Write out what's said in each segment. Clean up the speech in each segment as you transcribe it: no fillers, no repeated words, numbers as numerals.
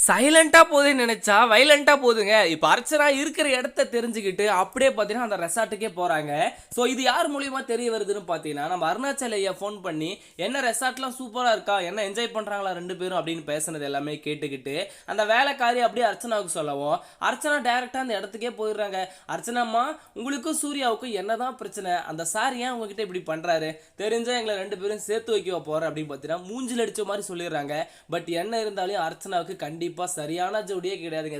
சைலண்டா போகுதுன்னு நினைச்சா வைலண்டா போகுதுங்க. இப்போ அர்ச்சனா இருக்கிற இடத்த தெரிஞ்சுக்கிட்டு அப்படியே பார்த்தீங்கன்னா அந்த ரெசார்ட்டுக்கே போறாங்க. ஸோ இது யார் மூலியமா தெரிய வருதுன்னு பார்த்தீங்கன்னா, நம்ம அருணாச்சல் ஐயா ஃபோன் பண்ணி என்ன ரெசார்ட்லாம் சூப்பரா இருக்கா, என்ன என்ஜாய் பண்றாங்களா 2 பேரும் அப்படின்னு பேசுனது எல்லாமே கேட்டுக்கிட்டு அந்த வேலைக்காரி அப்படியே அர்ச்சனாவுக்கு சொல்லவும், அர்ச்சனா டைரக்டா அந்த இடத்துக்கே போயிடுறாங்க. அர்ச்சனாம்மா, உங்களுக்கும் சூர்யாவுக்கும் என்னதான் பிரச்சனை, அந்த சார் ஏன் உங்ககிட்ட இப்படி பண்றாரு, தெரிஞ்சா எங்களை 2 பேரும் சேர்த்து வைக்க போறேன் அப்படின்னு பார்த்தீங்கன்னா மூஞ்சில் அடிச்ச மாதிரி சொல்லிடுறாங்க. பட் என்ன இருந்தாலும் அர்ச்சனாவுக்கு கண்டிப்பா சரியான ஜோடியே கிடையாதுங்க.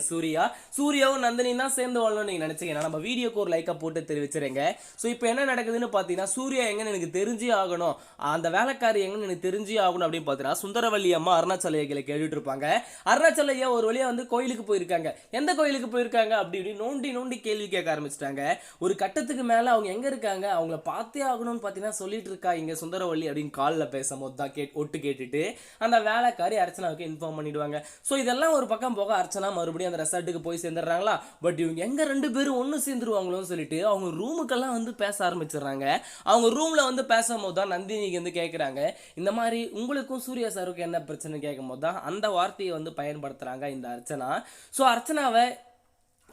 சூர்யாவும் நந்தினியும் தான் சேர்ந்து வாழணும்னு நீங்க நினைச்சீங்கன்னா நம்ம வீடியோக்கு ஒரு லைக்கா போட்டு தெரிவிச்சிருங்க. ஸோ இப்போ என்ன நடக்குதுன்னு பார்த்தீங்கன்னா, சூர்யா எங்கன்னு எனக்கு தெரிஞ்சே ஆகணும், அந்த வேலைக்காரி எங்கன்னு எனக்கு தெரிஞ்சே ஆகணும் அப்படின்னு பார்த்தீங்கன்னா சுந்தரவல்லி அம்மா அருணாச்சல ஐயாவை கேட்டுட்டு இருப்பாங்க. அருணாச்சல ஐயா ஒரு வழியா வந்து கோயிலுக்கு போயிருக்காங்க. எந்த கோயிலுக்கு போயிருக்காங்க அப்படி இப்படி நோண்டி நோண்டி கேள்வி கேட்க ஆரம்பிச்சிட்டாங்க. ஒரு கட்டத்துக்கு மேல அவங்க எங்க இருக்காங்க, அவங்கள பார்த்தே ஆகணும்னு பார்த்தீங்கன்னா சொல்லிட்டு இருக்கா இங்க சுந்தரவல்லி அப்படின்னு காலில் பேசும்போது தான் ஒட்டு கேட்டுட்டு அந்த வேலைக்காரி அர்ச்சனாவுக்கு இன்ஃபார்ம் பண்ணிடுவாங்க. ஸோ இதெல்லாம் ஒரு பக்கம் போக அர்ச்சனா மறுபடியும் அந்த ரெசார்ட்டுக்கு போய் சேர்ந்துடுறாங்களா. பட் இவங்க எங்க 2 பேரும் ஒன்று சேர்ந்துருவாங்களோன்னு சொல்லிட்டு அவங்க ரூமுக்கெல்லாம் வந்து பேச ஆரம்பிச்சிடுறாங்க. அவங்க ரூம்ல வந்து பேசும்போது தான் நந்தினிக்கு வந்து கேட்குறாங்க, இந்த மாதிரி உங்களுக்கும் சூர்யா சாருக்கும் என்ன பிரச்சனை கேட்கும்போது தான் அந்த வார்த்தையை வந்து பயன்படுத்துறாங்க இந்த அர்ச்சனா. ஸோ அர்ச்சனாவை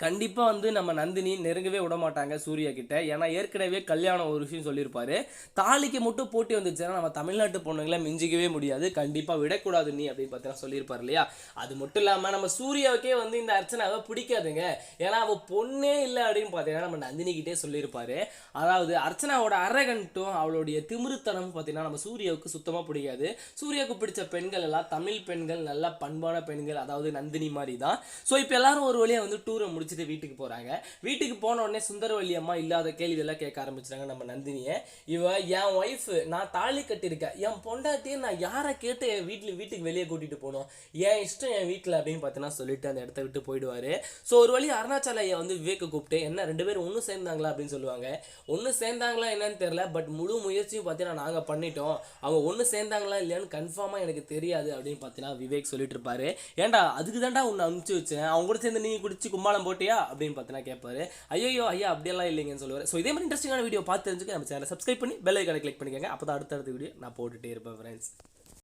கண்டிப்பாக வந்து நம்ம நந்தினி நெருங்கவே விட மாட்டாங்க சூர்யா கிட்ட. ஏன்னா ஏற்கனவே கல்யாணம் ஒரு விஷயம் சொல்லியிருப்பாரு, தாலிக்கு மட்டும் போட்டி வந்துச்சுன்னா நம்ம தமிழ்நாட்டு பொண்ணுங்களை மிஞ்சிக்கவே முடியாது, கண்டிப்பாக விடக்கூடாது நீ அப்படின்னு பார்த்தீங்கன்னா சொல்லியிருப்பார் இல்லையா. அது மட்டும் இல்லாமல் நம்ம சூர்யாவுக்கே வந்து இந்த அர்ச்சனாவை பிடிக்காதுங்க. ஏன்னா அவள் பொண்ணே இல்லை அப்படின்னு பார்த்தீங்கன்னா நம்ம நந்தினிக்கிட்டே சொல்லியிருப்பாரு. அதாவது அர்ச்சனாவோட அரகன்ட்டும் அவளுடைய திமிருத்தனம் பார்த்தீங்கன்னா நம்ம சூர்யாவுக்கு சுத்தமாக பிடிக்காது. சூர்யாவுக்கு பிடிச்ச பெண்கள் எல்லாம் தமிழ் பெண்கள், நல்ல பண்பான பெண்கள், அதாவது நந்தினி மாதிரி தான். ஸோ இப்போ எல்லாரும் ஒரு வழியாக வந்து டூரை முடிச்சுட்டு வீட்டுக்கு போறாங்க. வீட்டுக்கு போன உடனே சுந்தரவல்லி அம்மா இல்லாத கேள்வி எல்லாம் கேட்க ஆரம்பிச்சாங்க நம்ம நந்தினியை. இவ என் ஒய்ஃப், நான் தாலி கட்டியிருக்கேன், என் பொண்டாட்டியை நான் யாரை கேட்டு என் வீட்டுக்கு வெளியே கூட்டிட்டு போனோம், என் இஷ்டம் என் வீட்டில் அப்படின்னு பார்த்தீங்கன்னா சொல்லிட்டு அந்த இடத்த விட்டு போயிடுவாரு. ஸோ ஒரு வழி அருணாச்சல ஐயா வந்து விவேக்க கூப்பிட்டு என்ன 2 பேரும் ஒன்று சேர்ந்தாங்களா அப்படின்னு சொல்லுவாங்க. ஒன்று சேர்ந்தாங்களா என்னன்னு தெரியல, பட் முழு முயற்சியும் பார்த்தீங்கன்னா நாங்கள் பண்ணிட்டோம், அவங்க ஒன்று சேர்ந்தாங்களா இல்லையான்னு கன்ஃபார்மாக எனக்கு தெரியாது அப்படின்னு பார்த்தீங்கன்னா விவேக் சொல்லிட்டு இருப்பாரு. ஏன்டா அதுக்கு தாண்டா உன்னை அனுப்பிச்சு வச்சேன், அவங்க கூட சேர்ந்து நீ குடிச்சு கும்மாளம் போட்டியா அப்படின்னு பார்த்தீங்கன்னா கேட்பாரு. ஐயோ ஐயா அப்படியெல்லாம் இல்லைங்கன்னு சொல்லுவார். ஸோ இதே மாதிரி இன்ட்ரெஸ்டிங்கான வீடியோ பார்த்து தெரிஞ்சுக்க நம்ம சேனலை சப்ஸ்கிரைப் பண்ணி பெல் ஐக்கானை கிளிக் பண்ணிக்கோங்க. அப்போ தான் அடுத்தடுத்த வீடியோ நான் போட்டுகிட்டே இருப்பேன் ஃப்ரெண்ட்ஸ்.